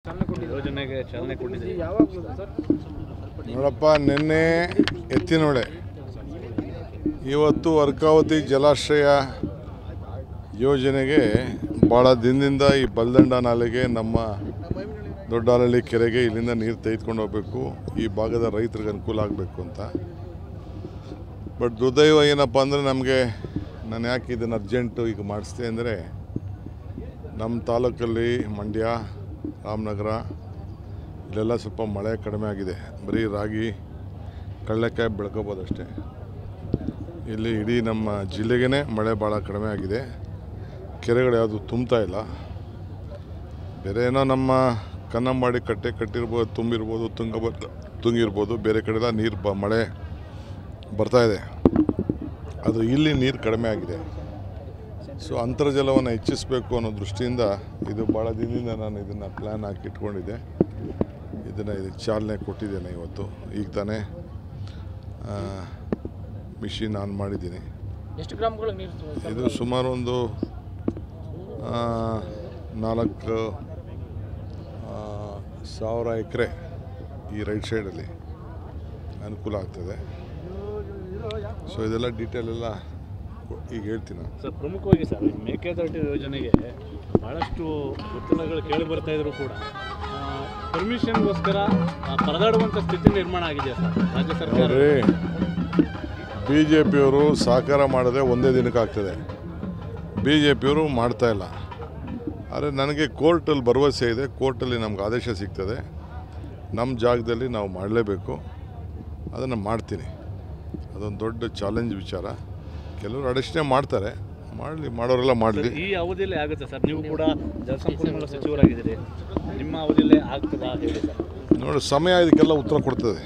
ಯೋಜನೆಗೆ ಚಾಲನೆ ಕೊಟ್ಟಿದ್ದೀವಿ. ನೋಡಪ್ಪ, ನಿನ್ನೆ ಎತ್ತಿನೊಳೆ, ಇವತ್ತು ಅರ್ಕಾವತಿ ಜಲಾಶಯ ಯೋಜನೆಗೆ ಭಾಳ ದಿನದಿಂದ ಈ ಬಲ್ದಂಡ ನಾಲೆಗೆ ನಮ್ಮ ದೊಡ್ಡಹಳ್ಳಿ ಕೆರೆಗೆ ಇಲ್ಲಿಂದ ನೀರು ತೆಗೆದುಕೊಂಡು ಹೋಗಬೇಕು, ಈ ಭಾಗದ ರೈತರಿಗೆ ಅನುಕೂಲ ಆಗಬೇಕು ಅಂತ. ಬಟ್ ದುರ್ದೈವ ಏನಪ್ಪ ಅಂದರೆ ನಮಗೆ, ನಾನು ಯಾಕೆ ಇದನ್ನು ಅರ್ಜೆಂಟು ಈಗ ಮಾಡಿಸ್ದೆ ಅಂದರೆ, ನಮ್ಮ ತಾಲೂಕಲ್ಲಿ ಮಂಡ್ಯ, ರಾಮನಗರ ಇಲ್ಲೆಲ್ಲ ಸ್ವಲ್ಪ ಮಳೆ ಕಡಿಮೆ ಆಗಿದೆ. ಬರೀ ರಾಗಿ, ಕಡಲೆಕಾಯಿ ಬೆಳ್ಕೋಬೋದಷ್ಟೇ. ಇಲ್ಲಿ ಇಡೀ ನಮ್ಮ ಜಿಲ್ಲೆಗೇ ಮಳೆ ಭಾಳ ಕಡಿಮೆ ಆಗಿದೆ. ಕೆರೆಗಳು ಯಾವುದು ತುಂಬ್ತಾ ಇಲ್ಲ. ಬೇರೆ ಏನೋ ನಮ್ಮ ಕನ್ನಂಬಾಡಿ ಕಟ್ಟೆ ಕಟ್ಟಿರ್ಬೋದು, ತುಂಬಿರ್ಬೋದು, ತುಂಗಿರ್ಬೋದು, ಬೇರೆ ಕಡೆಲ್ಲ ನೀರು ಮಳೆ ಬರ್ತಾಯಿದೆ. ಅದು ಇಲ್ಲಿ ನೀರು ಕಡಿಮೆ ಆಗಿದೆ. ಸೊ ಅಂತರ್ಜಲವನ್ನು ಹೆಚ್ಚಿಸಬೇಕು ಅನ್ನೋ ದೃಷ್ಟಿಯಿಂದ ಇದು ಭಾಳ ದಿನದಿಂದ ನಾನು ಇದನ್ನು ಪ್ಲ್ಯಾನ್ ಹಾಕಿ ಇಟ್ಕೊಂಡಿದ್ದೆ. ಇದಕ್ಕೆ ಚಾಲನೆ ಕೊಟ್ಟಿದ್ದೇನೆ ಇವತ್ತು. ಈಗ ತಾನೇ ಮಿಷಿನ್ ಆನ್ ಮಾಡಿದ್ದೀನಿ. ಎಷ್ಟು ಗ್ರಾಮಗಳು ನೀರು? ಇದು ಸುಮಾರು ಒಂದು 4,000 ಎಕರೆ ಈ ರೈಟ್ ಸೈಡಲ್ಲಿ ಅನುಕೂಲ ಆಗ್ತದೆ. ಸೊ ಇದೆಲ್ಲ ಡೀಟೇಲ್ ಎಲ್ಲ ಈಗ ಹೇಳ್ತೀನಿ ಸರ್. ಪ್ರಮುಖವಾಗಿ ಸರ್, ಮೇಕೆದಾಟು ಯೋಜನೆಗೆ ಭಾಳಷ್ಟು ಒತ್ತಡಗಳು ಕೇಳಿ ಬರ್ತಾ ಇದ್ರು ಕೂಡ ಪರ್ಮಿಷನ್ಗೋಸ್ಕರ ಪರದಾಡುವಂಥ ಸ್ಥಿತಿ ನಿರ್ಮಾಣ ಆಗಿದೆ ಸರ್ ರಾಜ್ಯ ಸರ್ಕಾರ. BJPಯವರು ಸಹಕಾರ ಮಾಡದೆ ಒಂದೇ ದಿನಕ್ಕೆ ಆಗ್ತದೆ. BJPಯವರು ಮಾಡ್ತಾಯಿಲ್ಲ. ಆದರೆ ನನಗೆ ಕೋರ್ಟಲ್ಲಿ ಭರವಸೆ ಇದೆ, ಕೋರ್ಟಲ್ಲಿ ನಮ್ಗೆ ಆದೇಶ ಸಿಗ್ತದೆ, ನಮ್ಮ ಜಾಗದಲ್ಲಿ ನಾವು ಮಾಡಲೇಬೇಕು, ಅದನ್ನು ಮಾಡ್ತೀನಿ. ಅದೊಂದು ದೊಡ್ಡ ಚಾಲೆಂಜ್ ವಿಚಾರ. ಕೆಲವರು ಅಡಚಣೆ ಮಾಡ್ತಾರೆ, ಮಾಡಲಿ, ಮಾಡೋರೆಲ್ಲ ಮಾಡಲಿ. ಈ ಅವಧಿಯಲ್ಲೇ ಆಗುತ್ತೆ ಸರ್. ನೀವು ಕೂಡ ಜಲಸಂಪನ್ಮೂಲ ಸಚಿವರಾಗಿದ್ದೀರಿ, ನಿಮ್ಮ ಅವಧಿಯಲ್ಲೇ ಆಗ್ತದಾ ಹೇಳಿ ಸರ್. ನೋಡಿ, ಸಮಯ ಇದಕ್ಕೆಲ್ಲ ಉತ್ತರ ಕೊಡ್ತದೆ.